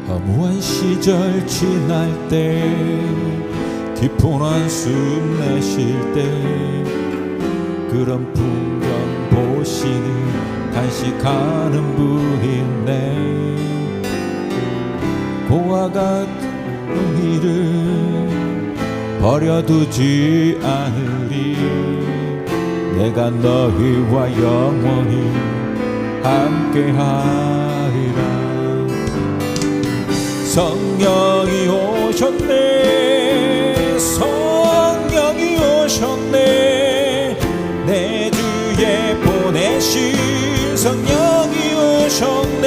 허무한 시절 지날 때 깊은 한숨 내쉴 때 그런 풍경 보시니 간식하는 분 있네. 고와 같은 일을 버려두지 않으리. 내가 너희와 영원히 함께하리라. 성령이 오셨네. 성령이 오셨네. 내 주에 보내신 성령이 오셨네.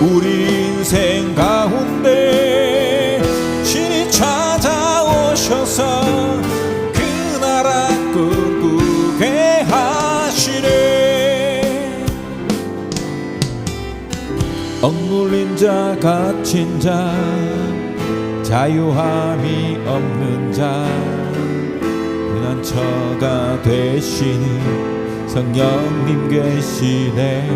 우리 인생 가운데 신이 찾아오셔서 그 나라 꿈꾸게 하시네. 억눌린 자 갇힌 자 자유함이 없는 자 피난처가 되시는 성령님 계시네.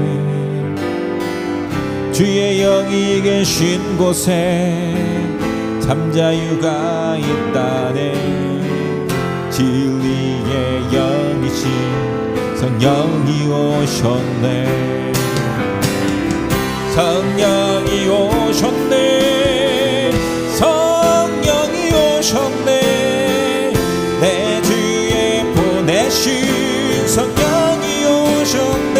주의 영이 계신 곳에 참 자유가 있다네. 진리의 영이신 성령이 오셨네. 성령이 오셨네. 성령이 오셨네. 내 주에 보내신 성령이 오셨네.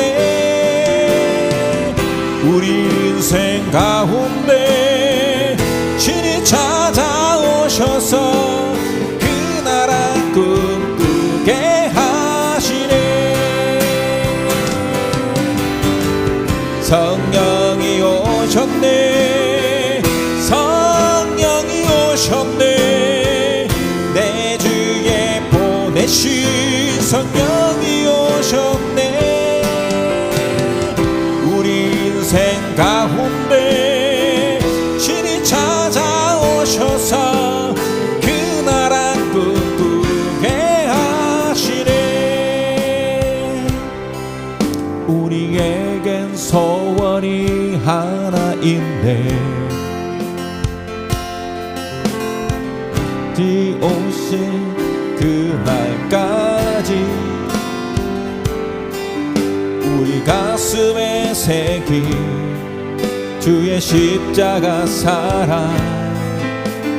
우리 인생 가운데 신이 찾아오셔서 그 나라 꿈꾸게 하시네. 성령이 오셨네. 성령이 오셨네. 내 주에 보내신 성령이 오셨네. 우리 인생 가운데 신이 찾아오셔서 그 나라 꿈꾸게 하시네. 우리에겐 소원이 하나 있네. 오신 그날까지 우리 가슴에 새긴 주의 십자가 사랑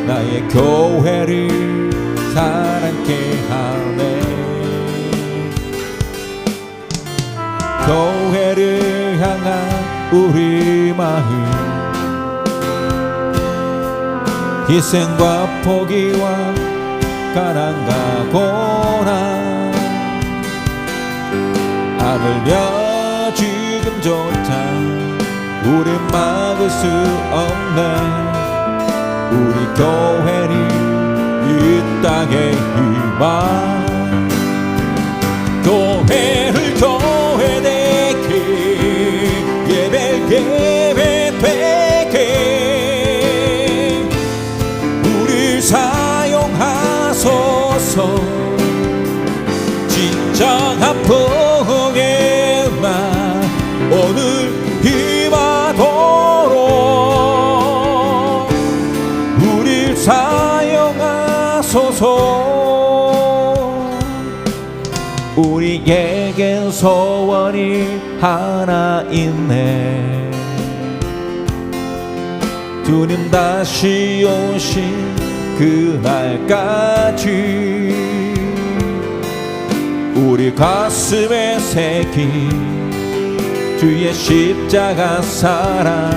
나의 교회를 사랑케 하네. 교회를 향한 우리 마음 희생과 포기와 가난과 고난 아물며 지금조차 우리 막을 수 없네. 우리 교회는 이 땅의 희망. 교회를 교회되게 예배를 예배되게 우리 사용하소서. 진정한 복에만 오늘 임하도록 우리 사용하소서. 우리에겐 소원이 하나 있네. 주님 다시 오신 그날까지 우리 가슴에 새긴 주의 십자가 사랑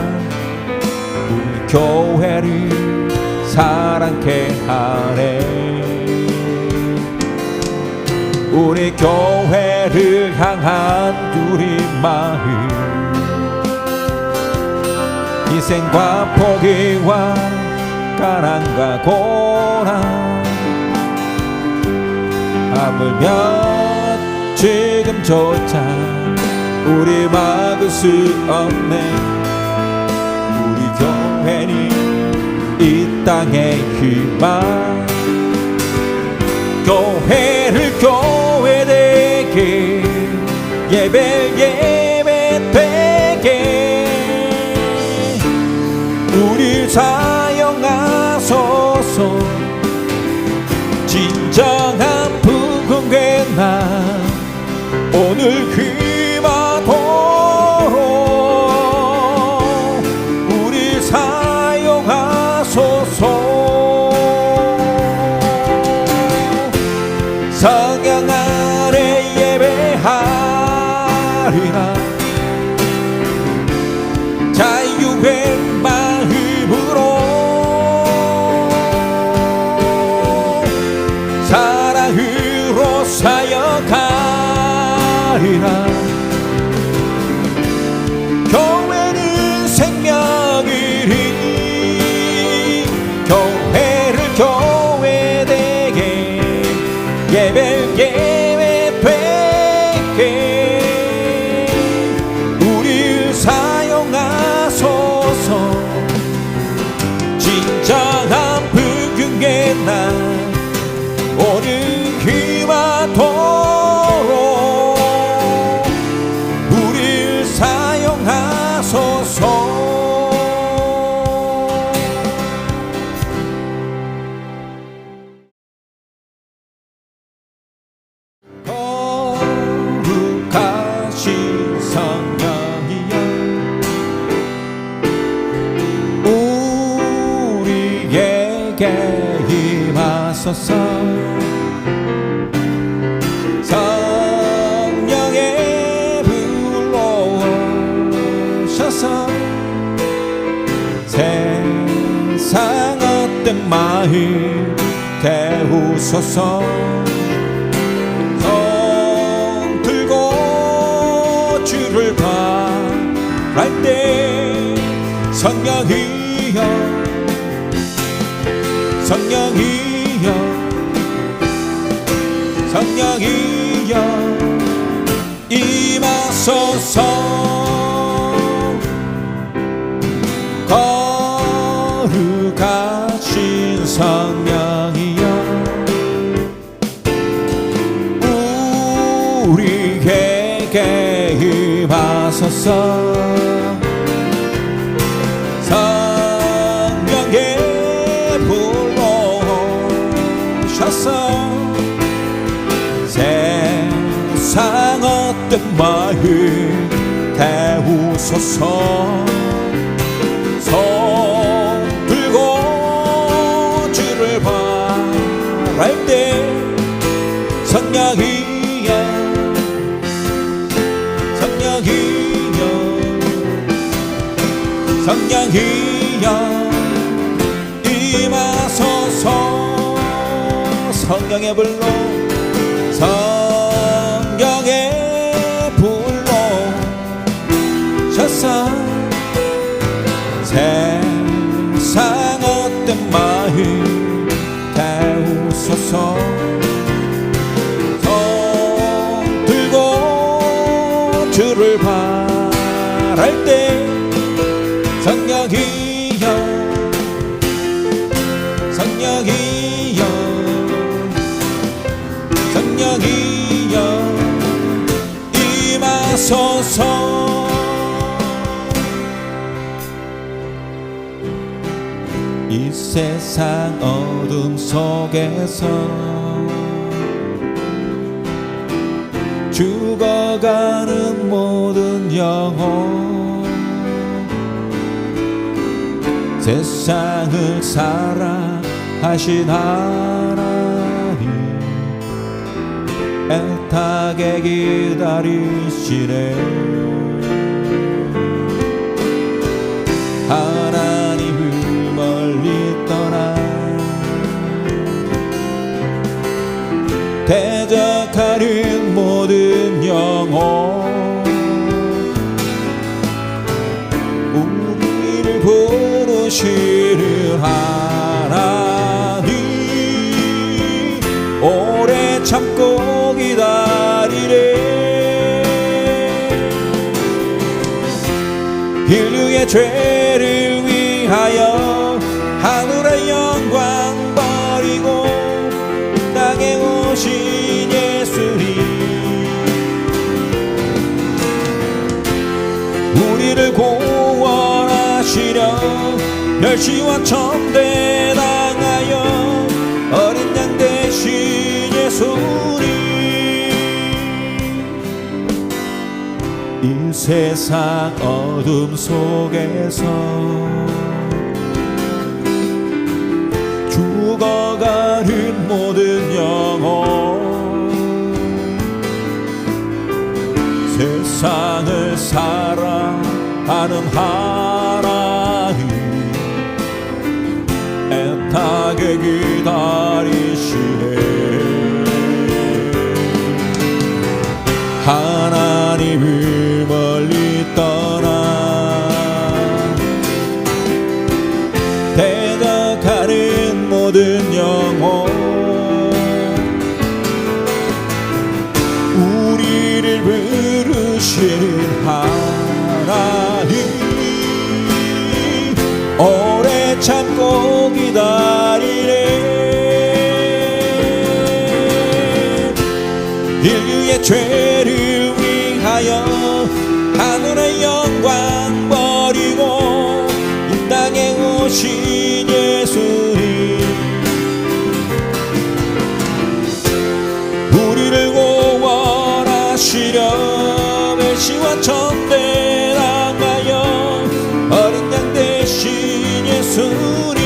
우리 교회를 사랑케 하네. 우리 교회를 향한 우리 마음 희생과 포기와 가난과 고난 하물며 지금조차 우리 막을 수 없네. 우리 교회는 이 땅의 희망 교회를 교회되게 예배 되게 우리 사용하소서. 진정한 부흥의 날 오늘 귀마도록 우리 사용하소서. 성령 아래 예배하리라. 자유의 마음으로 사랑으로 사역하리라. 교회는 생명이니 교회를 교회되게 예배 되게 우리 사용하소서. 진정한 부흥의 날 오늘 귀마도록 우리 사용하소서. 거룩하신 성령이여 우리에게 임하소서. 성령의 불로 오셔서 세상 어떤 마음 태우소서. 손 들고 주를 바랄 때 성령이여 성령이여 성령이여 임하소서. 거룩하신 성령이여 우리에게 임하소서. 성령의 불로 오셔서 세상 어떤 마음 태우소서. 손 들고 주를 바랄 때 성령이여 성령이여 성령이여 임하소서. 성령의 불로 성령의 불로 오셔서 세상 어떤 마음 태우소서. 손 들고 주를 바랄 때 성령이여 성령이여 성령이여 임하소서. 이 세상 어둠 속에서 죽어가는 모든 영혼 세상을 사랑하신 하나님 애타게 기다리시네. 하나님을 멀리 떠나 대적하는 모든 영혼 우리를 부르시는 하나님 오래 참고 기다리네. 인류의 죄를 위하여 하늘의 영광 버리고 땅에 오신 예수님 우리를 구원하시려 멸시와 천대 당하여 어린 양 되신 예수님 이 세상 어둠 속에서 죽어가는 모든 영혼 세상을 사랑하는 하나님 애타게 기다리시네. 하나님을 멀리 떠나 대적하는 모든 영혼 우리를 부르시는 하나님 오래 참고 기다리네. 인류의 죄를 위하여 하늘의 영광 버리고 이 땅에 오신 예수님 우리를 구원하시려 멸시와 천대 당하여 어린 양 되신 예수님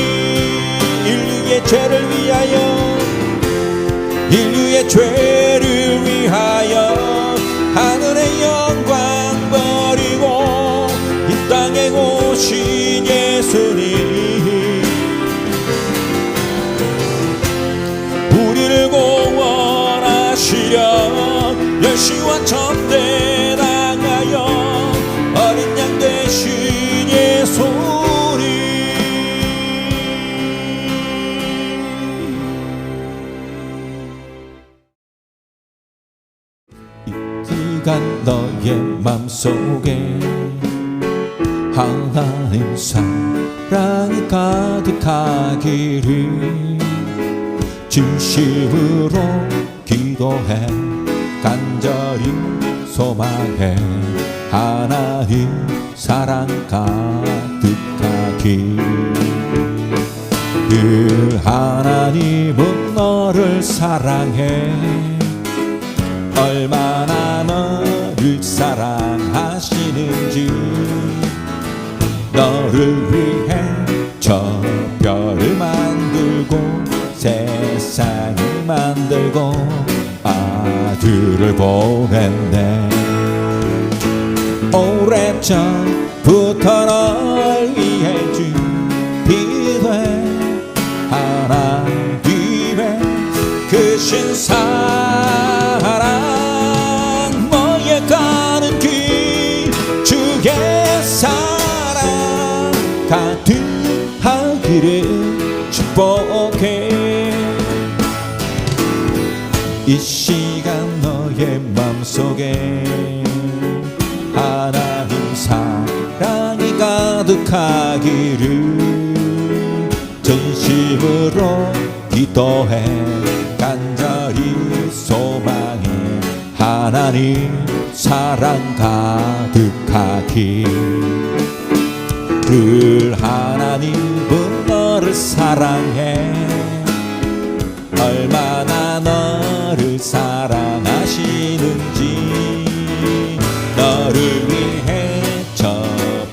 인류의 죄를 위하여 인류의 죄를 위하여 하늘의 영광 버리고 이 땅에 오신 예수님 우리를 구원하시려 멸시와 천대 당하여 어린 양 되신 예수님 너의 맘속에 하나님 사랑이 가득하기를 진심으로 기도해 간절히 소망해 하나님 사랑 가득하길 그 하나님은 너를 사랑해 얼마나 너를 사랑하시는지 너를 위해 저 별을 만들고 세상을 만들고 아들을 보냈네. 오래전부터 널 위해 준비된 하나님의 크신 사랑 너의 가는 길 주의 사랑 가득하기를 축복해. 이 시간 너의 맘속에 하나님 사랑이 가득하기를 진심으로 기도해 간절히 소망해 하나님 사랑 가득하길 그 하나님은 너를 사랑해 얼마나 너를 사랑하시는지 너를 위해 저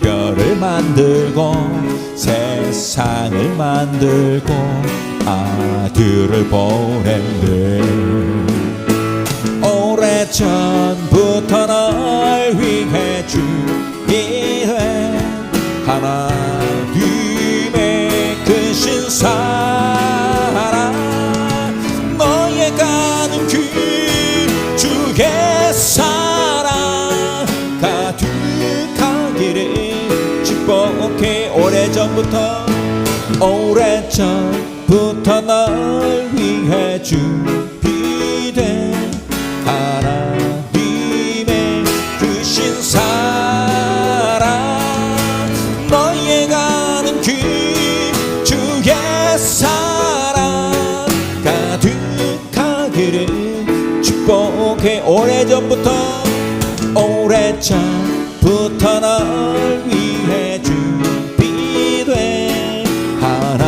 별을 만들고 세상을 만들고 아들을 보냈네. 오래전부터 널 위해 준비된 하나님의 크신 사랑, 너의 가는 길 주의 사랑 가득하기를 축복해. 오래전부터 널 위해 준비된 하나님의 크신 사랑, 너의 가는 길 주의 사랑 가득하기를 축복해. 오래전부터 널 위해 준비된 하나님의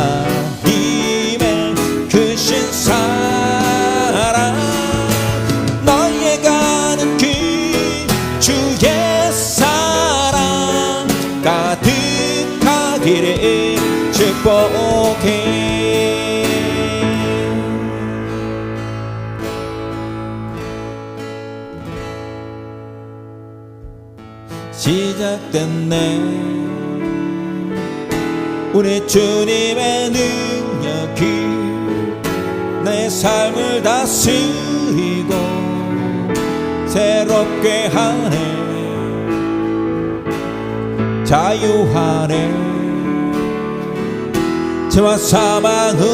크신 사랑, 너의 가는 길 주의 사랑 가득하기를 축복해. 시작됐네 우리 주님의 능력이 내 삶을 다스리고 새롭게 하네. 자유하네. 죄와 사망으로부터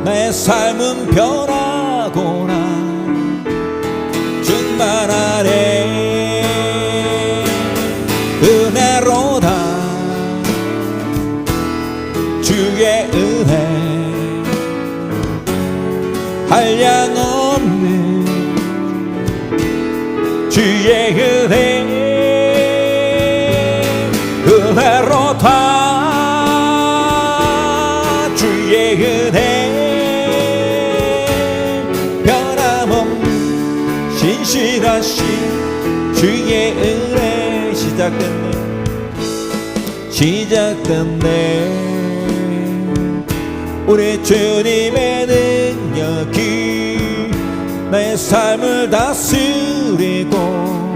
내 삶은 변하고나 충만하네. 은혜로다 주의 은혜 한량 없는 주의 은혜. 은혜로다 주의 은혜 변함없는 신실하신 주의 은혜. 시작됐네 우리 주님의 능력이 내 삶을 다스리고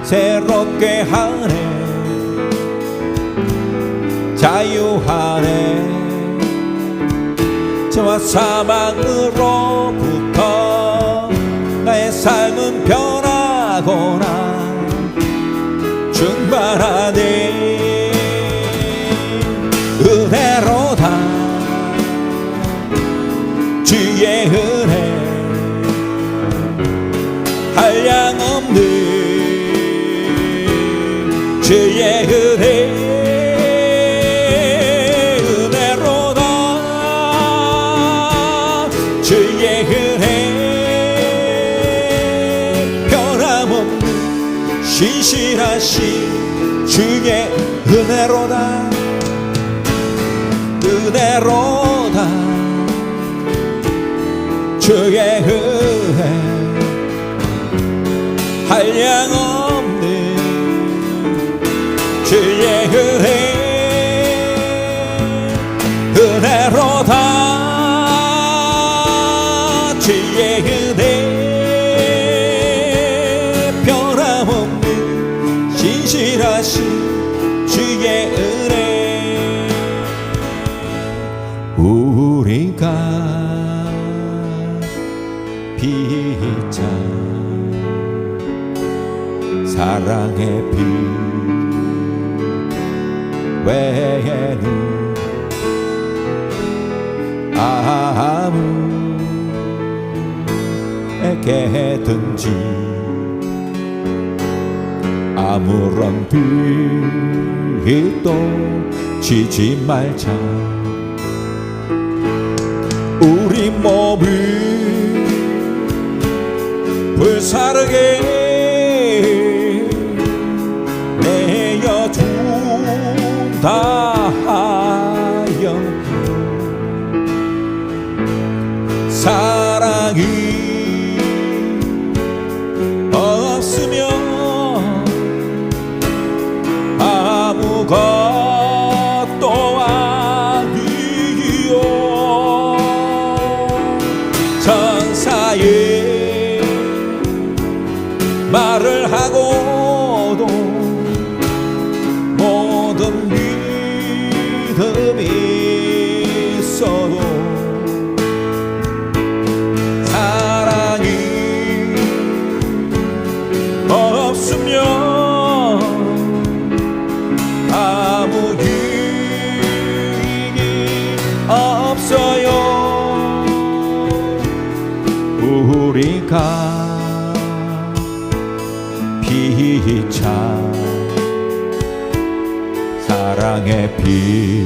새롭게 하네. 자유하네. 죄와 사망으로부터 나의 삶은 변하고나 충만하네. 은혜로다 주의 은혜 한량 없는 주의 은혜. 은혜로다 주의 은혜 변함없는 신실하신 주의 은혜로다. 은혜로다 주의 은혜 한량 없는 주의 은혜. 은혜로다 주의 은혜 변함없는 신실하신 주의 은혜. 우리가 피자 사랑의 피 외에는 아무에게든지 아무런 빚도 지지 말자. 우리 몸을 불사르게 내어준다 하여 사랑이 없으면 아무것도 사랑의 피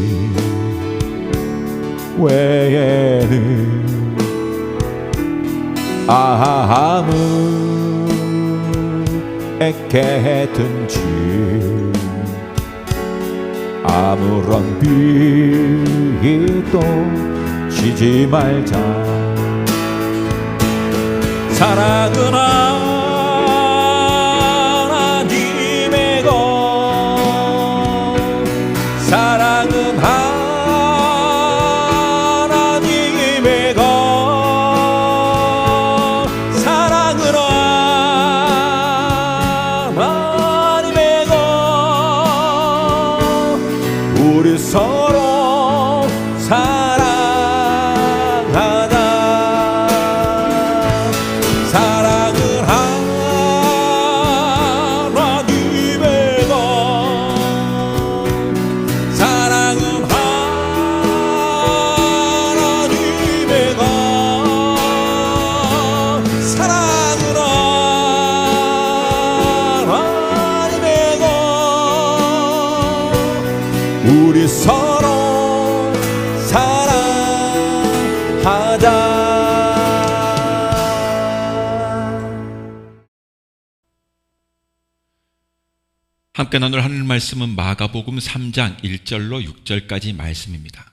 외에는 아무에게든지 아무런 비도 지지 말자. 사랑은 하나님의 것, 사랑은 하나님의 것, 사랑은 하나님의 것. 우리 서로 사랑하자. 사랑은 하나님의 것, 사랑은 하나님의 것, 사랑은 하나님의 것. 우리 서로 사랑하자. 함께 나눌 하늘 말씀은 마가복음 3장 1절로 6절까지 말씀입니다.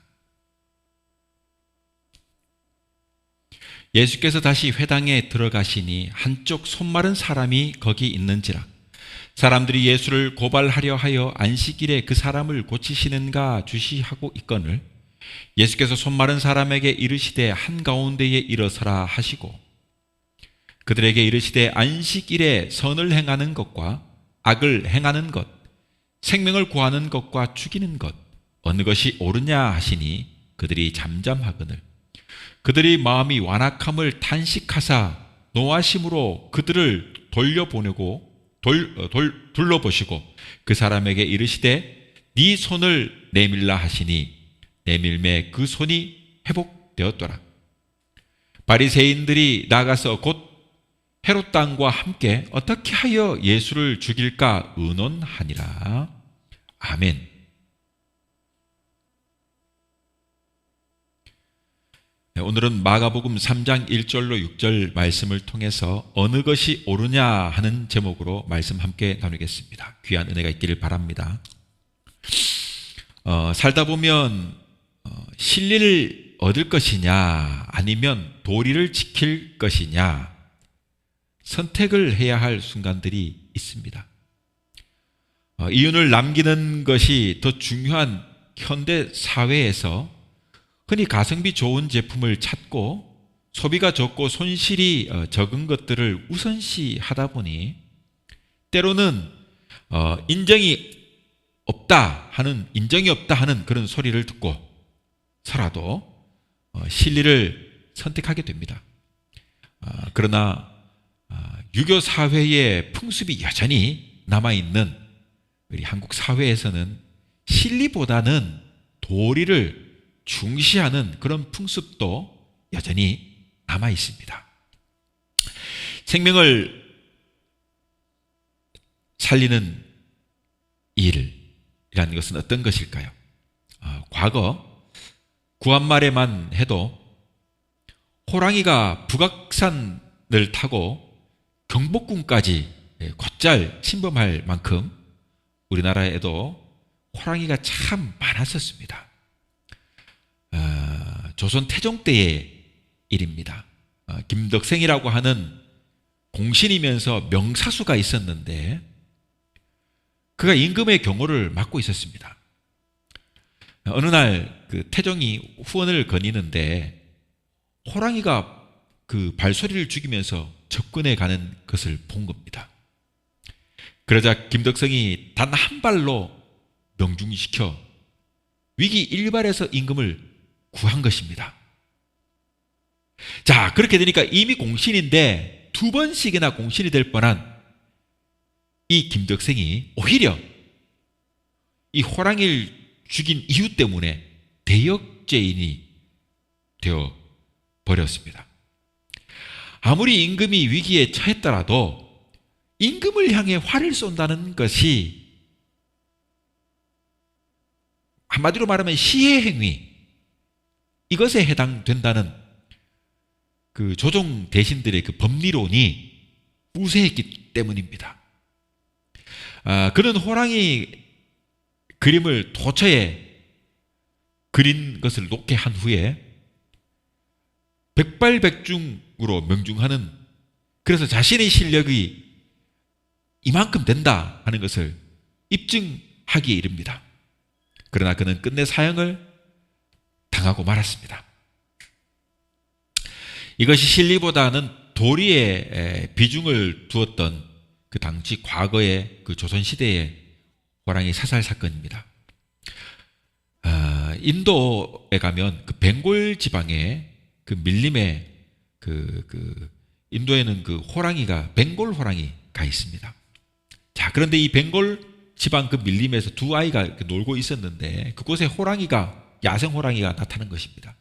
예수께서 다시 회당에 들어가시니 한쪽 손마른 사람이 거기 있는지라. 사람들이 예수를 고발하려 하여 안식일에 그 사람을 고치시는가 주시하고 있거늘 예수께서 손마른 사람에게 이르시되 한가운데에 일어서라 하시고 그들에게 이르시되 안식일에 선을 행하는 것과 악을 행하는 것, 생명을 구하는 것과 죽이는 것 어느 것이 옳으냐 하시니 그들이 잠잠하거늘 그들이 마음이 완악함을 탄식하사 노하심으로 그들을 둘러보시고 그 사람에게 이르시되 네 손을 내밀라 하시니 내밀매 그 손이 회복되었더라. 바리새인들이 나가서 곧 헤롯 왕과 함께 어떻게 하여 예수를 죽일까 의논하니라. 아멘. 오늘은 마가복음 3장 1절로 6절 말씀을 통해서 어느 것이 옳으냐 하는 제목으로 말씀 함께 나누겠습니다. 귀한 은혜가 있기를 바랍니다. 살다 보면 진리를 얻을 것이냐 아니면 도리를 지킬 것이냐 선택을 해야 할 순간들이 있습니다. 이윤을 남기는 것이 더 중요한 현대 사회에서 흔히 가성비 좋은 제품을 찾고 소비가 적고 손실이 적은 것들을 우선시하다 보니 때로는 인정이 없다 하는 그런 소리를 듣고서라도 진리를 선택하게 됩니다. 그러나 유교 사회의 풍습이 여전히 남아있는 우리 한국 사회에서는 진리보다는 도리를 중시하는 그런 풍습도 여전히 남아있습니다. 생명을 살리는 일이라는 것은 어떤 것일까요? 과거 구한말에만 해도 호랑이가 북악산을 타고 경복궁까지 곧잘 침범할 만큼 우리나라에도 호랑이가 참 많았었습니다. 조선 태종 때의 일입니다. 김덕생이라고 하는 공신이면서 명사수가 있었는데 그가 임금의 경호를 맡고 있었습니다. 어느 날 그 태종이 후원을 거니는데 호랑이가 그 발소리를 죽이면서 접근해 가는 것을 본 겁니다. 그러자 김덕성이 단 한 발로 명중시켜 위기 일발에서 임금을 구한 것입니다. 자, 그렇게 되니까 이미 공신인데 두 번씩이나 공신이 될 뻔한 이 김덕생이 오히려 이 호랑이를 죽인 이유 때문에 대역죄인이 되어 버렸습니다. 아무리 임금이 위기에 처했더라도 임금을 향해 활을 쏜다는 것이 한마디로 말하면 시해 행위, 이것에 해당된다는 그 조정 대신들의 그 법리론이 우세했기 때문입니다. 그는 호랑이 그림을 도처에 그린 것을 놓게 한 후에 백발백중으로 명중하는, 그래서 자신의 실력이 이만큼 된다 하는 것을 입증하기에 이릅니다. 그러나 그는 끝내 사형을 당하고 말았습니다. 이것이 실리보다는 도리에 비중을 두었던 그 당시 과거의 그 조선시대의 호랑이 사살 사건입니다. 인도에 가면 그 벵골 지방에 그 밀림에 인도에는 그 호랑이가 벵골 호랑이가 있습니다. 자, 그런데 이 벵골 지방 그 밀림에서 두 아이가 놀고 있었는데 그곳에 야생 호랑이가 나타난 것입니다.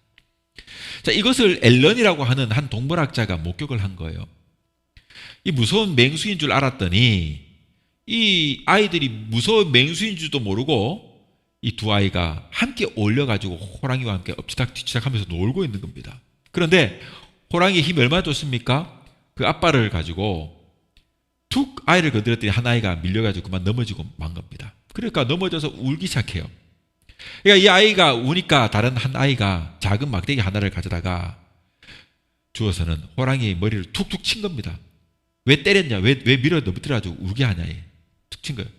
자, 이것을 앨런이라고 하는 한 동물학자가 목격을 한 거예요. 이 무서운 맹수인 줄 알았더니 이 아이들이 무서운 맹수인 줄도 모르고 이 두 아이가 함께 올려가지고 호랑이와 함께 엎치닥뒤치닥 하면서 놀고 있는 겁니다. 그런데 호랑이의 힘이 얼마나 좋습니까? 그 앞발을 가지고 툭 아이를 건드렸더니 한 아이가 밀려가지고 그만 넘어지고 만 겁니다. 그러니까 넘어져서 울기 시작해요. 그러니까 이 아이가 우니까 다른 한 아이가 작은 막대기 하나를 가져다가 주어서는 호랑이의 머리를 툭툭 친 겁니다. 왜 때렸냐? 왜 밀어 넘어뜨려가지고 울게 하냐? 툭 친 거예요.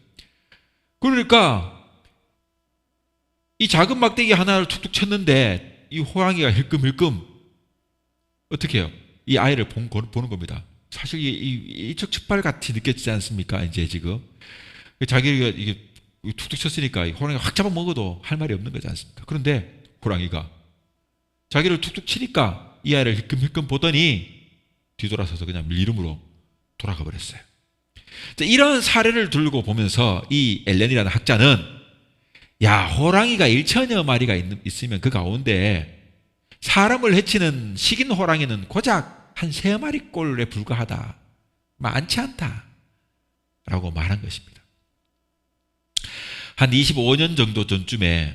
그러니까 이 작은 막대기 하나를 툭툭 쳤는데 이 호랑이가 힐끔힐끔 어떻게 해요? 이 아이를 보는 겁니다. 사실 일촉즉발 같이 느껴지지 않습니까? 이제 지금 자기가 이게 툭툭 쳤으니까 호랑이가 확 잡아먹어도 할 말이 없는 거지 않습니까? 그런데 호랑이가 자기를 툭툭 치니까 이 아이를 힐끔힐끔 보더니 뒤돌아서서 그냥 밀림으로 돌아가 버렸어요. 이런 사례를 들고 보면서 이 앨런이라는 학자는 호랑이가 1천여 마리가 있으면 그 가운데 사람을 해치는 식인 호랑이는 고작 한 3마리꼴에 불과하다, 많지 않다 라고 말한 것입니다. 한 25년 정도 전쯤에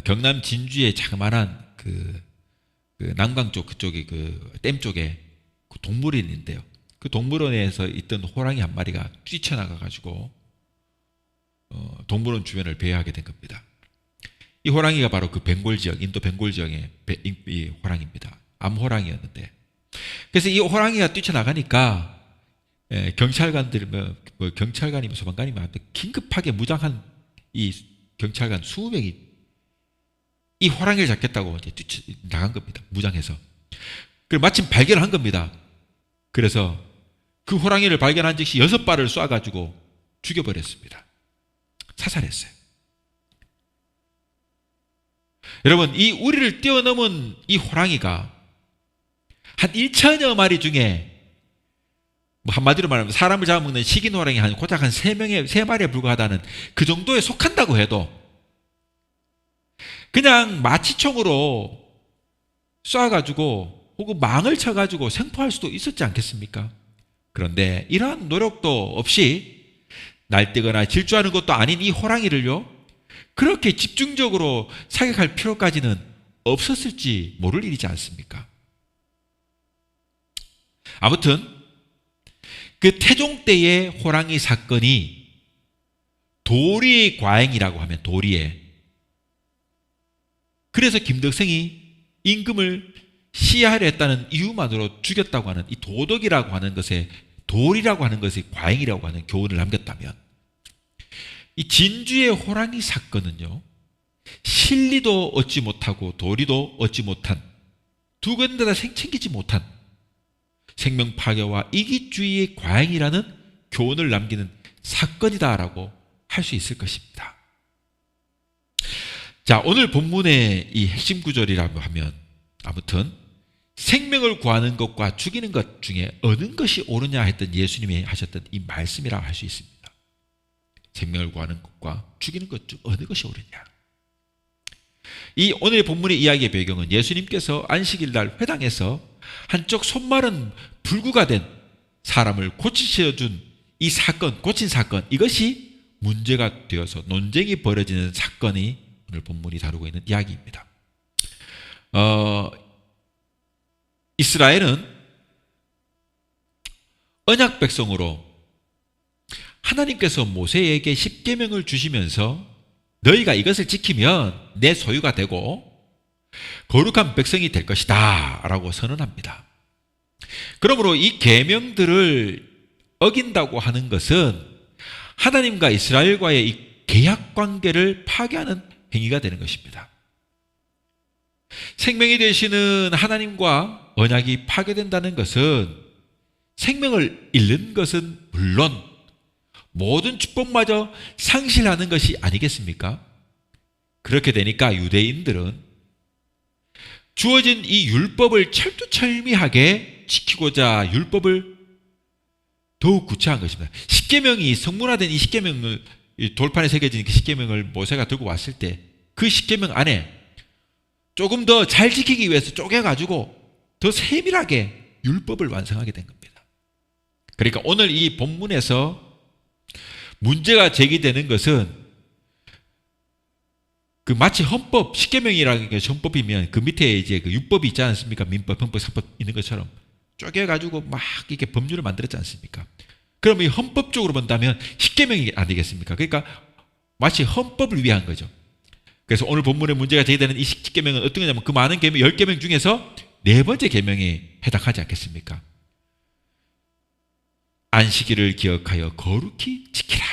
경남 진주의 자그마한 그 남강 쪽 그쪽에 그 댐 쪽에 그 동물원이 있는데요. 그 동물원에서 있던 호랑이 한 마리가 뛰쳐나가 가지고 동물원 주변을 배회하게 된 겁니다. 이 호랑이가 바로 그 벵골 지역, 인도 벵골 지역의 이 호랑이입니다. 암호랑이였는데, 그래서 이 호랑이가 뛰쳐나가니까 경찰관들, 경찰관이면 소방관이면 긴급하게 무장한 이 경찰관 20명이 이 호랑이를 잡겠다고 이제 뛰쳐나간 겁니다. 무장해서. 그리고 마침 발견을 한 겁니다. 그래서 그 호랑이를 발견한 즉시 6발을 쏴가지고 죽여버렸습니다. 사살했어요. 여러분, 이 우리를 뛰어넘은 이 호랑이가 한 1천여 마리 중에 한마디로 말하면 사람을 잡아먹는 식인 호랑이 고작 한 3마리에 불과하다는 그 정도에 속한다고 해도 그냥 마취총으로 쏴가지고 혹은 망을 쳐가지고 생포할 수도 있었지 않겠습니까? 그런데 이러한 노력도 없이 날뛰거나 질주하는 것도 아닌 이 호랑이를요, 그렇게 집중적으로 사격할 필요까지는 없었을지 모를 일이지 않습니까? 아무튼 그 태종 때의 호랑이 사건이 도리의 과잉이라고 하면 도리에, 그래서 김덕성이 임금을 시해하려 했다는 이유만으로 죽였다고 하는 이 도덕이라고 하는 것에, 도리라고 하는 것이 과잉이라고 하는 교훈을 남겼다면, 이 진주의 호랑이 사건은요, 실리도 얻지 못하고 도리도 얻지 못한, 두 군데 다 챙기지 못한 생명 파괴와 이기주의의 과잉이라는 교훈을 남기는 사건이다라고 할 수 있을 것입니다. 자, 오늘 본문의 이 핵심 구절이라고 하면 아무튼 생명을 구하는 것과 죽이는 것 중에 어느 것이 옳으냐 했던 예수님이 하셨던 이 말씀이라고 할 수 있습니다. 생명을 구하는 것과 죽이는 것 중 어느 것이 옳으냐. 이 오늘의 본문의 이야기의 배경은 예수님께서 안식일 날 회당에서 한쪽 손마른 불구가 된 사람을 고치셔준 이 사건, 고친 사건, 이것이 문제가 되어서 논쟁이 벌어지는 사건이 오늘 본문이 다루고 있는 이야기입니다. 이스라엘은 언약 백성으로 하나님께서 모세에게 십계명을 주시면서 너희가 이것을 지키면 내 소유가 되고 거룩한 백성이 될 것이다 라고 선언합니다. 그러므로 이 계명들을 어긴다고 하는 것은 하나님과 이스라엘과의 이 계약 관계를 파괴하는 행위가 되는 것입니다. 생명이 되시는 하나님과 언약이 파괴된다는 것은 생명을 잃는 것은 물론 모든 축복마저 상실하는 것이 아니겠습니까? 그렇게 되니까 유대인들은 주어진 이 율법을 철두철미하게 지키고자 율법을 더욱 구체한 것입니다. 십계명이 성문화된 이 십계명을 돌판에 새겨진 그 십계명을 모세가 들고 왔을 때 그 십계명 안에 조금 더 잘 지키기 위해서 쪼개가지고 더 세밀하게 율법을 완성하게 된 겁니다. 그러니까 오늘 이 본문에서 문제가 제기되는 것은 그 마치 헌법, 십계명이라는 게 헌법이면 그 밑에 이제 그 율법이 있지 않습니까? 민법, 헌법, 사법 있는 것처럼 쪼개가지고 막 이렇게 법률을 만들었지 않습니까? 그럼 이 헌법적으로 본다면 십계명이 아니겠습니까? 그러니까 마치 헌법을 위한 거죠. 그래서 오늘 본문의 문제가 제기되는 이 십계명은 어떤 거냐면 그 많은 계명, 10계명 중에서 4번째 계명에 해당하지 않겠습니까? 안식일을 기억하여 거룩히 지키라.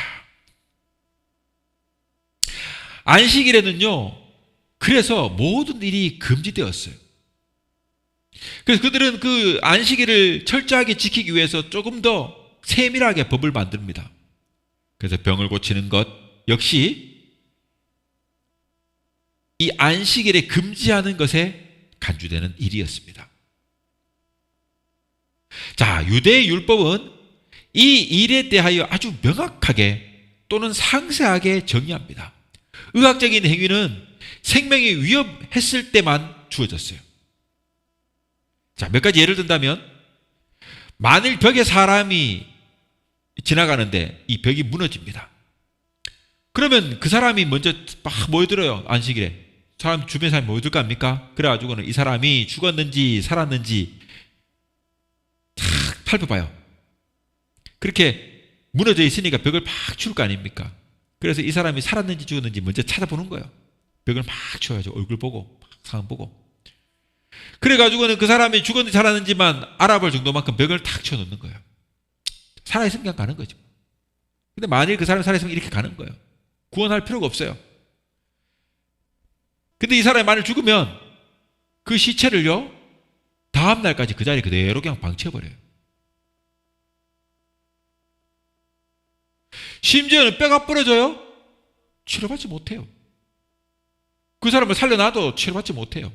안식일에는요, 그래서 모든 일이 금지되었어요. 그래서 그들은 그 안식일을 철저하게 지키기 위해서 조금 더 세밀하게 법을 만듭니다. 그래서 병을 고치는 것 역시 이 안식일에 금지하는 것에 간주되는 일이었습니다. 자, 유대의 율법은 이 일에 대하여 아주 명확하게 또는 상세하게 정의합니다. 의학적인 행위는 생명이 위협했을 때만 주어졌어요. 자, 몇 가지 예를 든다면 만일 벽에 사람이 지나가는데 이 벽이 무너집니다. 그러면 그 사람이 먼저 막 모여들어요. 안식일에. 사람 주변 사람이 모여들 거 아닙니까? 그래가지고는 이 사람이 죽었는지 살았는지 탁 살펴봐요. 그렇게 무너져 있으니까 벽을 막 치울 거 아닙니까? 그래서 이 사람이 살았는지 죽었는지 먼저 찾아보는 거예요. 벽을 막 치워야죠. 얼굴 보고 상황 보고. 그래가지고는 그 사람이 죽었는지 살았는지만 알아볼 정도만큼 벽을 탁 치워놓는 거예요. 살아있으면 그냥 가는 거죠. 근데 만일 그 사람이 살아있으면 이렇게 가는 거예요. 구원할 필요가 없어요. 근데 이 사람이 만일 죽으면 그 시체를요, 다음 날까지 그 자리에 그대로 그냥 방치해버려요. 심지어는 뼈가 부러져요? 치료받지 못해요. 그 사람을 살려놔도 치료받지 못해요.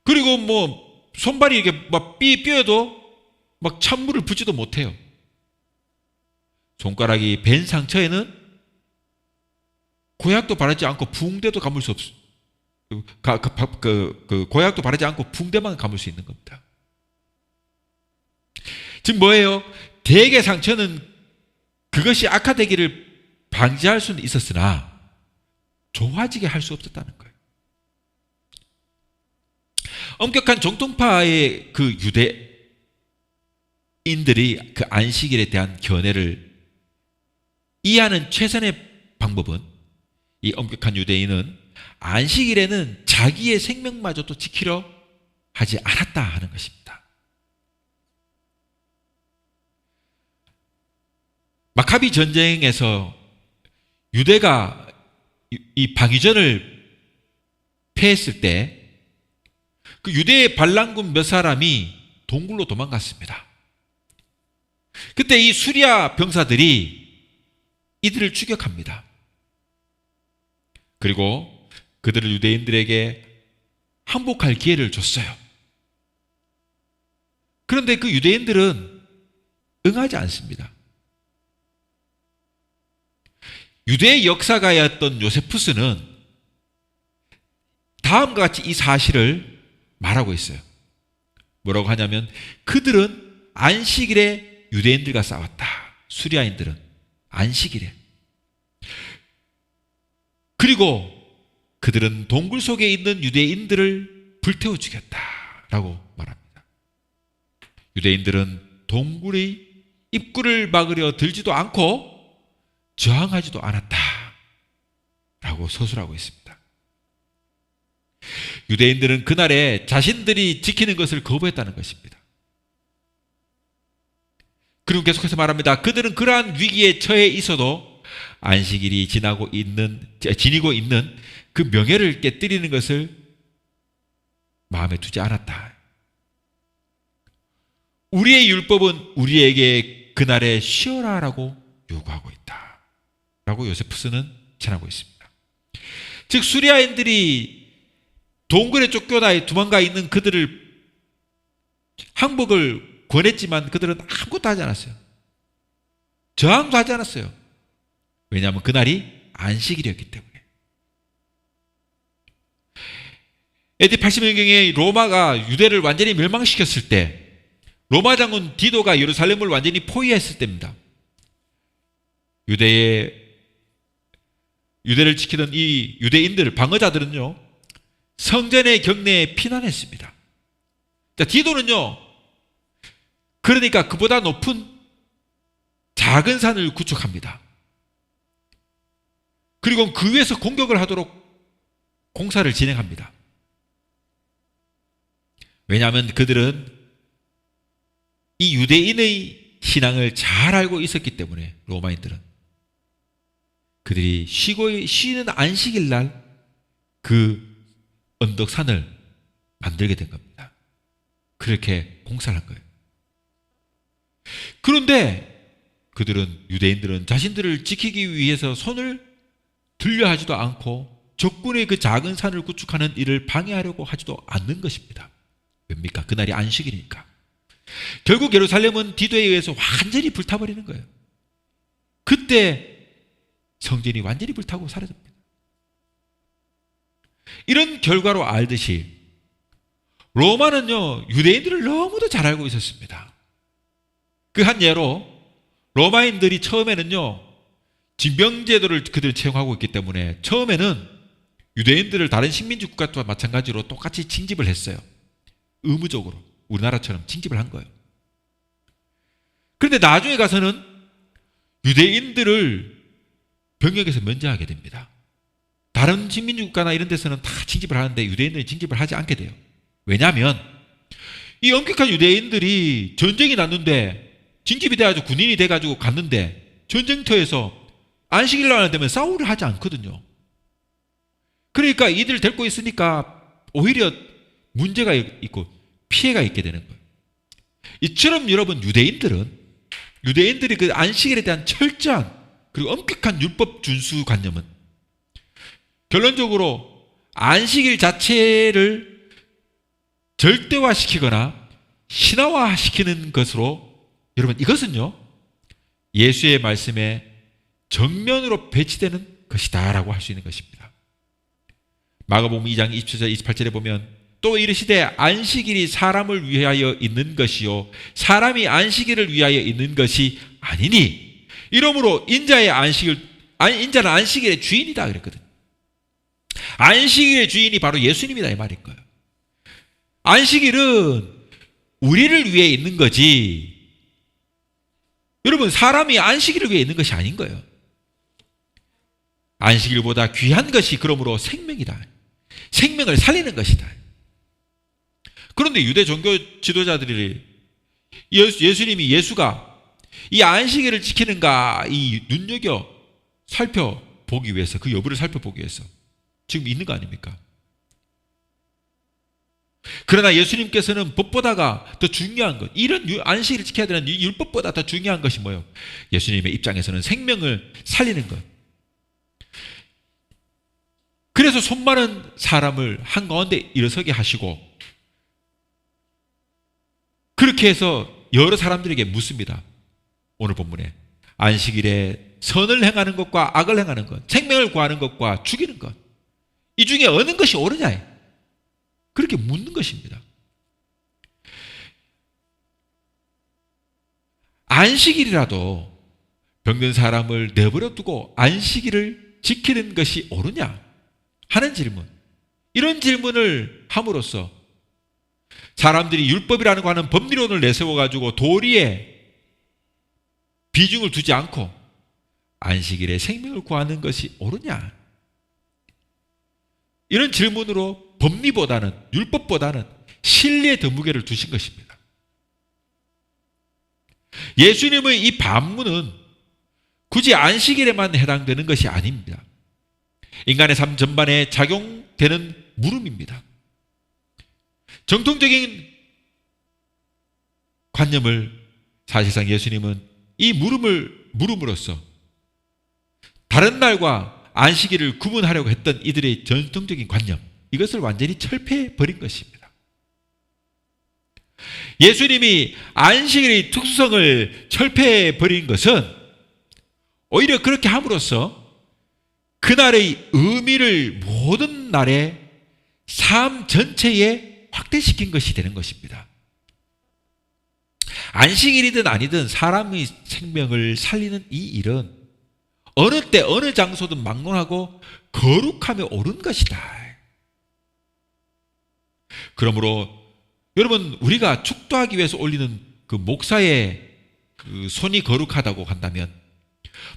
그리고 뭐 손발이 이렇게 막 삐어도 막 찬물을 붓지도 못해요. 손가락이 벤 상처에는 고약도 바르지 않고 붕대도 감을 수 없어요. 고약도 바르지 않고 붕대만 감을 수 있는 겁니다. 즉 뭐예요? 대개 상처는 그것이 악화되기를 방지할 수는 있었으나 좋아지게 할 수 없었다는 거예요. 엄격한 정통파의 그 유대인들이 그 안식일에 대한 견해를 이해하는 최선의 방법은, 이 엄격한 유대인은 안식일에는 자기의 생명마저도 지키려 하지 않았다 하는 것입니다. 마카비 전쟁에서 유대가 이 방위전을 패했을 때 그 유대의 반란군 몇 사람이 동굴로 도망갔습니다. 그때 이 수리아 병사들이 이들을 추격합니다. 그리고 그들을 유대인들에게 항복할 기회를 줬어요. 그런데 그 유대인들은 응하지 않습니다. 유대의 역사가였던 요세푸스는 다음과 같이 이 사실을 말하고 있어요. 뭐라고 하냐면 그들은 안식일에 유대인들과 싸웠다. 수리아인들은 안식일에. 그리고 그들은 동굴 속에 있는 유대인들을 불태워 죽였다라고 말합니다. 유대인들은 동굴의 입구를 막으려 들지도 않고 저항하지도 않았다라고 서술하고 있습니다. 유대인들은 그날에 자신들이 지키는 것을 거부했다는 것입니다. 그리고 계속해서 말합니다. 그들은 그러한 위기에 처해 있어도 안식일이 지니고 있는 그 명예를 깨뜨리는 것을 마음에 두지 않았다. 우리의 율법은 우리에게 그날에 쉬어라라고 요구하고 있다 라고 요세푸스는 전하고 있습니다. 즉 수리아인들이 동굴에 쫓겨나 도망가 있는 그들을 항복을 권했지만 그들은 아무것도 하지 않았어요. 저항도 하지 않았어요. 왜냐하면 그날이 안식일이었기 때문에. AD 80년경에 로마가 유대를 완전히 멸망시켰을 때 로마 장군 디도가 예루살렘을 완전히 포위했을 때입니다. 유대를 지키던 이 유대인들, 방어자들은요, 성전의 경내에 피난했습니다. 자, 디도는요, 그러니까 그보다 높은 작은 산을 구축합니다. 그리고 그 위에서 공격을 하도록 공사를 진행합니다. 왜냐하면 그들은 이 유대인의 신앙을 잘 알고 있었기 때문에 로마인들은 그들이 쉬는 안식일 날 그 언덕산을 만들게 된 겁니다. 그렇게 공사를 한 거예요. 그런데 유대인들은 자신들을 지키기 위해서 손을 들려 하지도 않고 적군의 그 작은 산을 구축하는 일을 방해하려고 하지도 않는 것입니다. 왜입니까? 그날이 안식일이니까. 결국 예루살렘은 디도에 의해서 완전히 불타버리는 거예요. 그때 성전이 완전히 불타고 사라집니다. 이런 결과로 알듯이 로마는요, 유대인들을 너무도 잘 알고 있었습니다. 그 한 예로 로마인들이 처음에는요, 징병제도를 그들이 채용하고 있기 때문에 처음에는 유대인들을 다른 식민지 국가와 마찬가지로 똑같이 징집을 했어요. 의무적으로 우리나라처럼 징집을 한 거예요. 그런데 나중에 가서는 유대인들을 병역에서 면제하게 됩니다. 다른 식민지 국가나 이런 데서는 다 징집을 하는데 유대인들이 징집을 하지 않게 돼요. 왜냐하면 이 엄격한 유대인들이 전쟁이 났는데 징집이 돼가지고 군인이 돼가지고 갔는데 전쟁터에서 안식일 날 되면 싸우려 하지 않거든요. 그러니까 이들을 데리고 있으니까 오히려 문제가 있고 피해가 있게 되는 거예요. 이처럼 여러분 유대인들이 그 안식일에 대한 철저한 그리고 엄격한 율법 준수 관념은 결론적으로 안식일 자체를 절대화시키거나 신화화시키는 것으로 여러분 이것은요 예수의 말씀에 정면으로 배치되는 것이다 라고 할 수 있는 것입니다. 마가복음 2장 27절 28절에 보면 또 이르시되 안식일이 사람을 위하여 있는 것이요 사람이 안식일을 위하여 있는 것이 아니니 이러므로 인자는 안식일의 주인이다 그랬거든요. 안식일의 주인이 바로 예수님이다 이 말인 거예요. 안식일은 우리를 위해 있는 거지 여러분 사람이 안식일을 위해 있는 것이 아닌 거예요. 안식일보다 귀한 것이 그러므로 생명이다. 생명을 살리는 것이다. 그런데 유대 종교 지도자들이 예수가 이 안식일을 지키는가 이 눈여겨 살펴보기 위해서 그 여부를 살펴보기 위해서 지금 있는 거 아닙니까? 그러나 예수님께서는 법보다가 더 중요한 것, 이런 안식일을 지켜야 되는 이 율법보다 더 중요한 것이 뭐예요? 예수님의 입장에서는 생명을 살리는 것. 그래서 손 많은 사람을 한가운데 일어서게 하시고 그렇게 해서 여러 사람들에게 묻습니다. 오늘 본문에 안식일에 선을 행하는 것과 악을 행하는 것, 생명을 구하는 것과 죽이는 것, 이 중에 어느 것이 옳으냐 그렇게 묻는 것입니다. 안식일이라도 병든 사람을 내버려 두고 안식일을 지키는 것이 옳으냐 하는 질문, 이런 질문을 함으로써 사람들이 율법이라는 거 하는 법리론을 내세워가지고 도리에 비중을 두지 않고 안식일에 생명을 구하는 것이 옳으냐, 이런 질문으로 법리보다는, 율법보다는 신리에 더 무게를 두신 것입니다. 예수님의 이 반문은 굳이 안식일에만 해당되는 것이 아닙니다. 인간의 삶 전반에 작용되는 물음입니다. 정통적인 관념을 사실상 예수님은 이 물음을 물음으로써 다른 날과 안식일을 구분하려고 했던 이들의 전통적인 관념, 이것을 완전히 철폐해버린 것입니다. 예수님이 안식일의 특수성을 철폐해버린 것은 오히려 그렇게 함으로써 그날의 의미를 모든 날의 삶 전체에 확대시킨 것이 되는 것입니다. 안식일이든 아니든 사람의 생명을 살리는 이 일은 어느 때 어느 장소든 막론하고 거룩하며 옳은 것이다. 그러므로 여러분, 우리가 축도하기 위해서 올리는 그 목사의 그 손이 거룩하다고 한다면,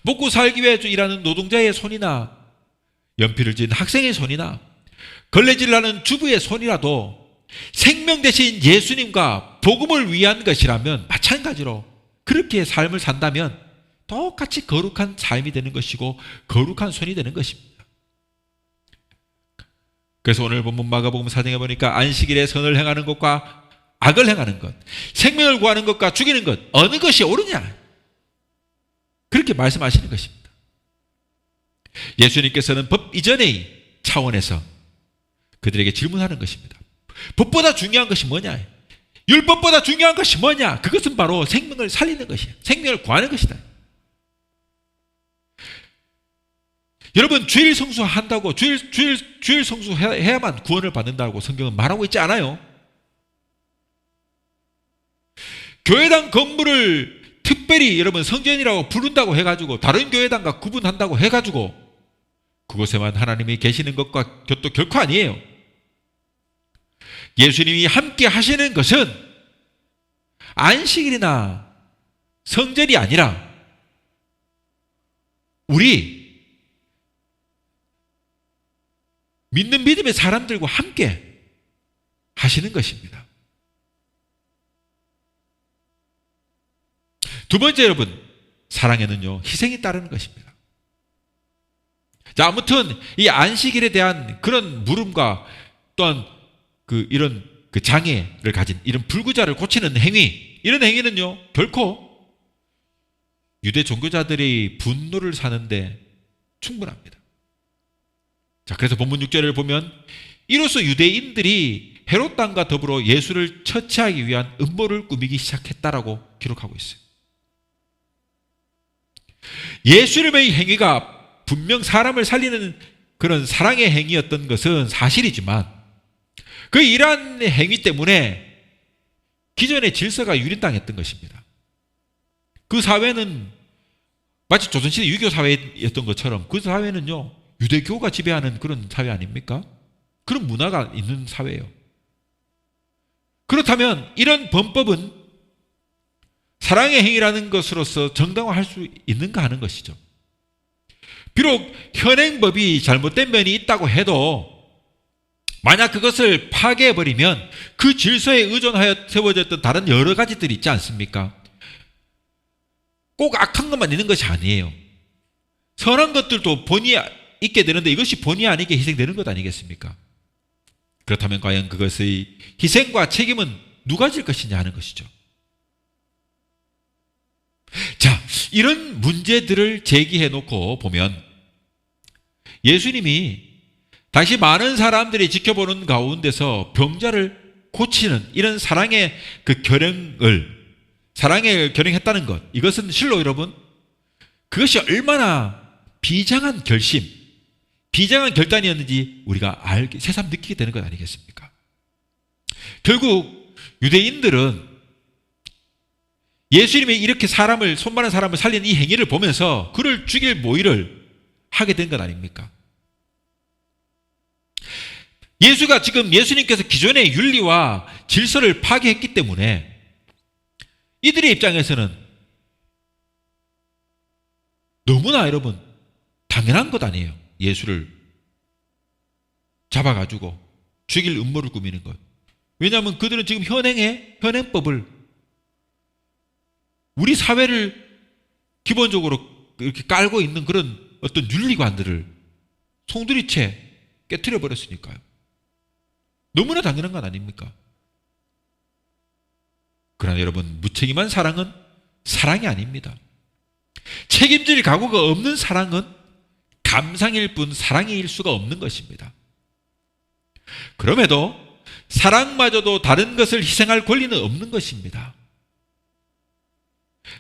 먹고 살기 위해서 일하는 노동자의 손이나 연필을 쥔 학생의 손이나 걸레질을 하는 주부의 손이라도 생명 대신 예수님과 복음을 위한 것이라면 마찬가지로 그렇게 삶을 산다면 똑같이 거룩한 삶이 되는 것이고 거룩한 손이 되는 것입니다. 그래서 오늘 본문 마가복음 4장에 보니까 안식일에 선을 행하는 것과 악을 행하는 것, 생명을 구하는 것과 죽이는 것, 어느 것이 옳으냐, 그렇게 말씀하시는 것입니다. 예수님께서는 법 이전의 차원에서 그들에게 질문하는 것입니다. 법보다 중요한 것이 뭐냐? 율법보다 중요한 것이 뭐냐? 그것은 바로 생명을 살리는 것이야. 생명을 구하는 것이다. 여러분, 주일 성수한다고 주일 성수해야만 구원을 받는다고 성경은 말하고 있지 않아요. 교회당 건물을 특별히 여러분 성전이라고 부른다고 해가지고 다른 교회당과 구분한다고 해가지고 그곳에만 하나님이 계시는 것과 또 결코 아니에요. 예수님이 함께 하시는 것은 안식일이나 성전이 아니라 우리 믿는 믿음의 사람들과 함께 하시는 것입니다. 두 번째, 여러분, 사랑에는요 희생이 따르는 것입니다. 자, 아무튼 이 안식일에 대한 그런 물음과 또한 이런 장애를 가진 이런 불구자를 고치는 행위, 이런 행위는요 결코 유대 종교자들의 분노를 사는데 충분합니다. 자, 그래서 본문 6절을 보면 이로써 유대인들이 헤롯 왕과 더불어 예수를 처치하기 위한 음모를 꾸미기 시작했다라고 기록하고 있어요. 예수님의 행위가 분명 사람을 살리는 그런 사랑의 행위였던 것은 사실이지만 그 이러한 행위 때문에 기존의 질서가 유린당했던 것입니다. 그 사회는 마치 조선시대 유교 사회였던 것처럼 그 사회는요 유대교가 지배하는 그런 사회 아닙니까? 그런 문화가 있는 사회예요. 그렇다면 이런 범법은 사랑의 행위라는 것으로서 정당화할 수 있는가 하는 것이죠. 비록 현행법이 잘못된 면이 있다고 해도 만약 그것을 파괴해버리면 그 질서에 의존하여 세워졌던 다른 여러 가지들이 있지 않습니까? 꼭 악한 것만 있는 것이 아니에요. 선한 것들도 본의 있게 되는데 이것이 본의 아니게 희생되는 것 아니겠습니까? 그렇다면 과연 그것의 희생과 책임은 누가 질 것이냐 하는 것이죠. 자, 이런 문제들을 제기해 놓고 보면 예수님이 당시 많은 사람들이 지켜보는 가운데서 병자를 고치는 이런 사랑의 결행했다는 것, 이것은 실로 여러분 그것이 얼마나 비장한 결심, 비장한 결단이었는지 우리가 새삼 느끼게 되는 것 아니겠습니까? 결국 유대인들은 예수님이 이렇게 손 많은 사람을 살리는 이 행위를 보면서 그를 죽일 모의를 하게 된 것 아닙니까? 예수님께서 기존의 윤리와 질서를 파괴했기 때문에 이들의 입장에서는 너무나 여러분 당연한 것 아니에요. 예수를 잡아가지고 죽일 음모를 꾸미는 것. 왜냐하면 그들은 지금 현행법을 우리 사회를 기본적으로 이렇게 깔고 있는 그런 어떤 윤리관들을 송두리째 깨트려 버렸으니까요. 너무나 당연한 건 아닙니까? 그러나 여러분, 무책임한 사랑은 사랑이 아닙니다. 책임질 각오가 없는 사랑은 감상일 뿐 사랑일 수가 없는 것입니다. 그럼에도 사랑마저도 다른 것을 희생할 권리는 없는 것입니다.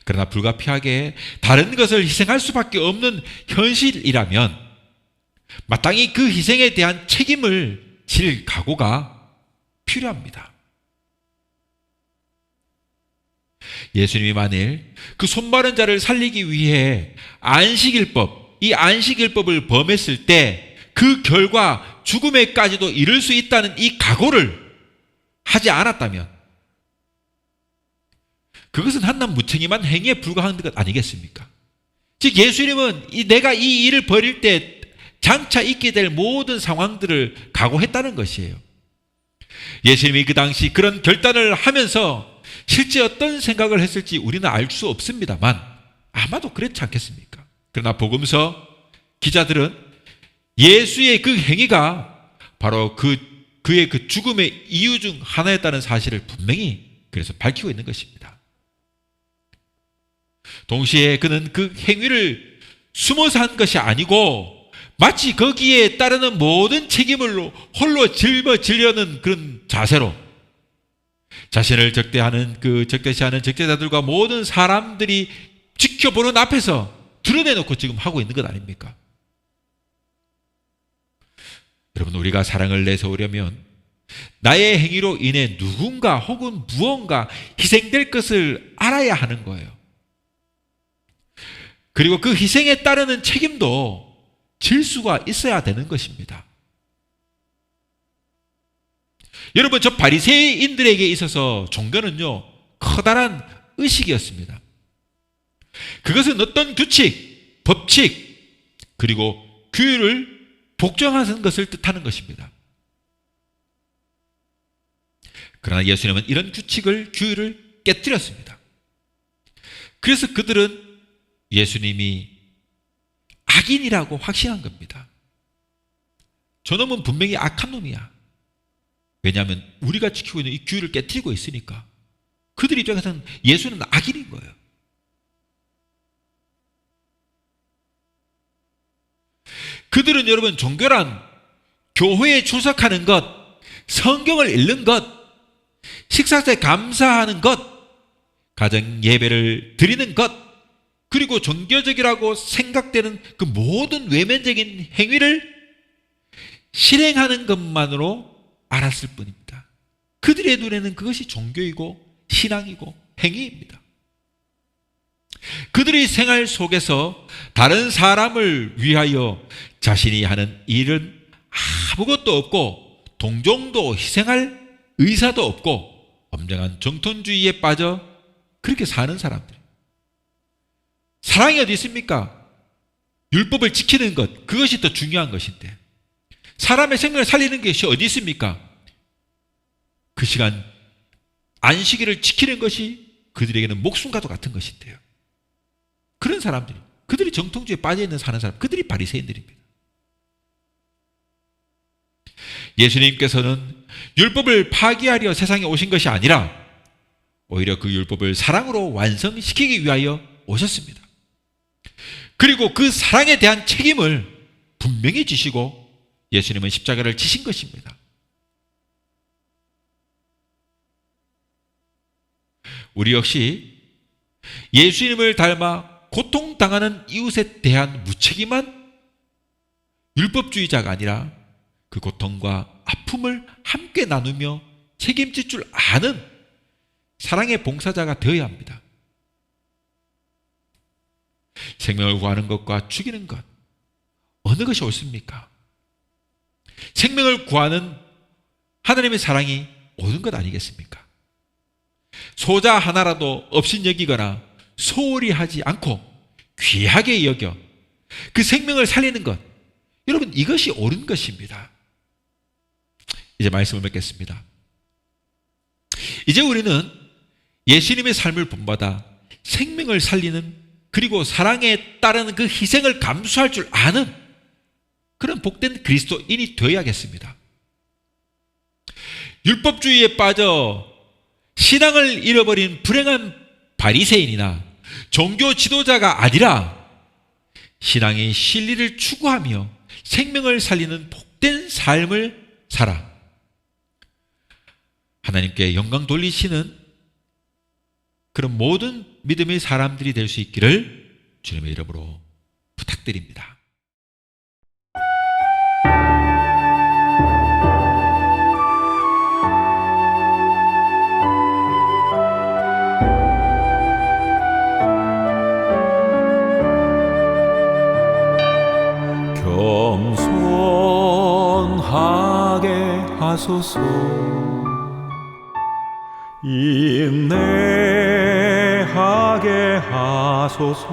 그러나 불가피하게 다른 것을 희생할 수밖에 없는 현실이라면 마땅히 그 희생에 대한 책임을 질 각오가 필요합니다. 예수님이 만일 그 손마른 자를 살리기 위해 이 안식일법을 범했을 때 그 결과 죽음에까지도 이를 수 있다는 이 각오를 하지 않았다면 그것은 한낱 무책임한 행위에 불과한 것 아니겠습니까? 즉 예수님은 내가 이 일을 벌일 때 장차 있게 될 모든 상황들을 각오했다는 것이에요. 예수님이 그 당시 그런 결단을 하면서 실제 어떤 생각을 했을지 우리는 알 수 없습니다만 아마도 그렇지 않겠습니까? 그러나 복음서 기자들은 예수의 그 행위가 바로 그의 그 죽음의 이유 중 하나였다는 사실을 분명히 그래서 밝히고 있는 것입니다. 동시에 그는 그 행위를 숨어서 한 것이 아니고 마치 거기에 따르는 모든 책임을 홀로 짊어지려는 그런 자세로 자신을 적대시하는 적대자들과 모든 사람들이 지켜보는 앞에서 드러내놓고 지금 하고 있는 것 아닙니까? 여러분, 우리가 사랑을 내세우려면 나의 행위로 인해 누군가 혹은 무언가 희생될 것을 알아야 하는 거예요. 그리고 그 희생에 따르는 책임도 질 수가 있어야 되는 것입니다. 여러분, 저 바리새인들에게 있어서 종교는요, 커다란 의식이었습니다. 그것은 어떤 규칙, 법칙, 그리고 규율을 복종하는 것을 뜻하는 것입니다. 그러나 예수님은 이런 규율을 깨뜨렸습니다. 그래서 그들은 예수님이 악인이라고 확신한 겁니다. 저놈은 분명히 악한 놈이야. 왜냐하면 우리가 지키고 있는 이 규율을 깨뜨리고 있으니까. 그들 입장에서는 예수는 악인인 거예요. 그들은 여러분, 종교란 교회에 출석하는 것, 성경을 읽는 것, 식사 때 감사하는 것, 가정 예배를 드리는 것, 그리고 종교적이라고 생각되는 그 모든 외면적인 행위를 실행하는 것만으로 알았을 뿐입니다. 그들의 눈에는 그것이 종교이고 신앙이고 행위입니다. 그들의 생활 속에서 다른 사람을 위하여 자신이 하는 일은 아무것도 없고 동정도 희생할 의사도 없고 엄정한 정통주의에 빠져 그렇게 사는 사람들. 사랑이 어디 있습니까? 율법을 지키는 것, 그것이 더 중요한 것인데 사람의 생명을 살리는 것이 어디 있습니까? 그 시간 안식일을 지키는 것이 그들에게는 목숨과도 같은 것인데요. 그런 사람들이, 그들이 정통주의에 빠져있는 사는 사람, 그들이 바리새인들입니다. 예수님께서는 율법을 파기하려 세상에 오신 것이 아니라 오히려 그 율법을 사랑으로 완성시키기 위하여 오셨습니다. 그리고 그 사랑에 대한 책임을 분명히 지시고 예수님은 십자가를 지신 것입니다. 우리 역시 예수님을 닮아 고통당하는 이웃에 대한 무책임한 율법주의자가 아니라 그 고통과 아픔을 함께 나누며 책임질 줄 아는 사랑의 봉사자가 되어야 합니다. 생명을 구하는 것과 죽이는 것, 어느 것이 옳습니까? 생명을 구하는 하나님의 사랑이 옳은 것 아니겠습니까? 소자 하나라도 없인 여기거나 소홀히 하지 않고 귀하게 여겨 그 생명을 살리는 것, 여러분, 이것이 옳은 것입니다. 이제 말씀을 맺겠습니다. 이제 우리는 예수님의 삶을 본받아 생명을 살리는, 그리고 사랑에 따르는 그 희생을 감수할 줄 아는 그런 복된 그리스도인이 되어야겠습니다. 율법주의에 빠져 신앙을 잃어버린 불행한 바리새인이나 종교 지도자가 아니라 신앙의 진리를 추구하며 생명을 살리는 복된 삶을 살아 하나님께 영광 돌리시는 그런 모든 믿음의 사람들이 될 수 있기를 주님의 이름으로 부탁드립니다. 겸손하게 하소서. 인내하게 하소서.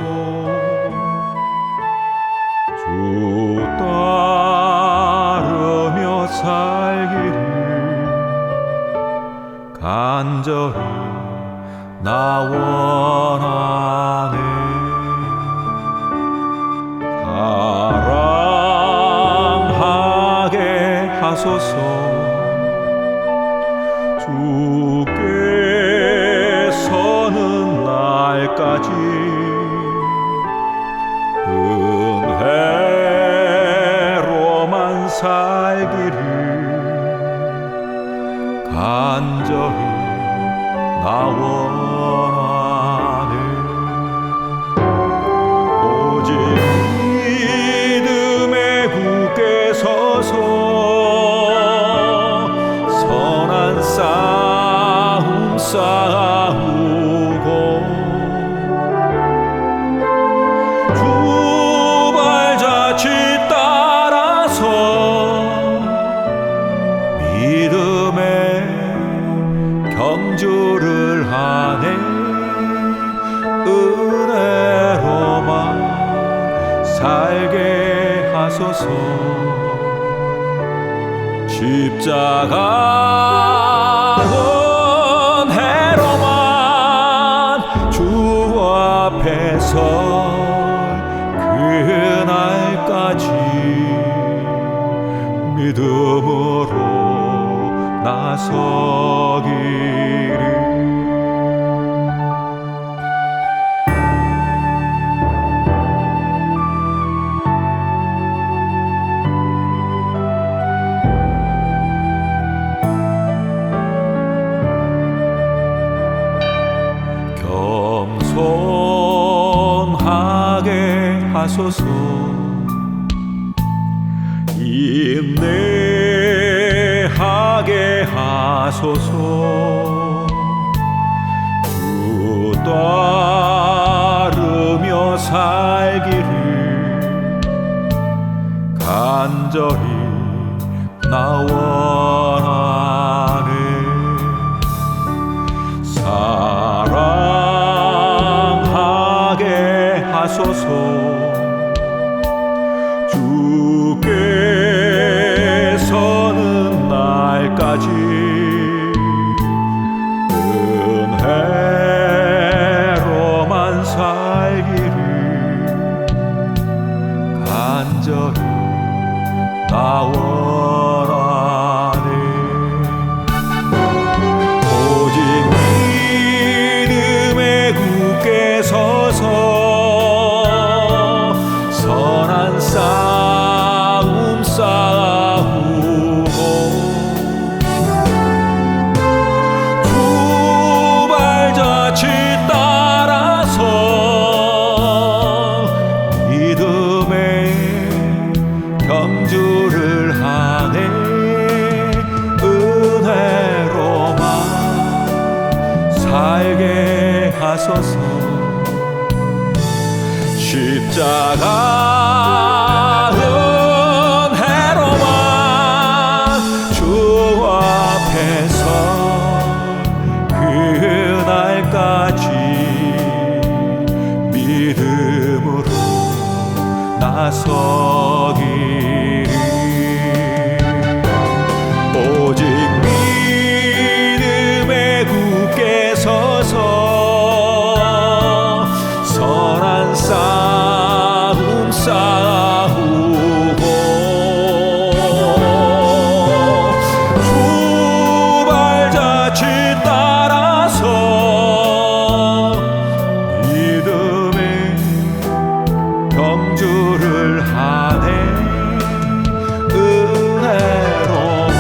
주 따르며 살기를 간절히 나 원하네. 사랑하게 하소서. 주께서는 날까지 은혜로만 살기를 간절히 나 원하네. 오직 믿음에 굳게 서서 선한 싸움 싸우고 주 발자취 따라서 믿음의 경주를 하네. 은혜로만 살게 하소서. 십자가 은혜로만 주 앞에 설 그날까지 믿음으로 나서기를. 겸손하게 하소서. 인내하게 하소서. 주 따르며 살기를 간절히 나 원하네. 사랑하게 하소서. 주께서는 날까지 은혜로만 살기를 간절히 나 원하네. 오직 믿음에 굳게 서서 선한 싸움 싸우고 주 발자취 따라서 믿음의 경주를 하네. 은혜로만 살게 하소서. 십자가 나서기를 오직 믿음에 굳게 서서 선한 싸움 싸우고 두 발자취 따라서 믿음의 경주를 하네 은혜로만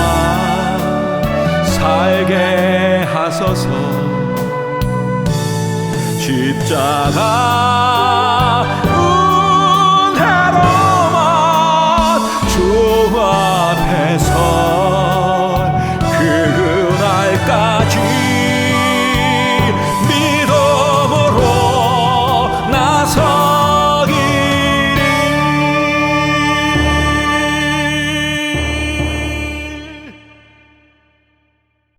살게 하소서 십자가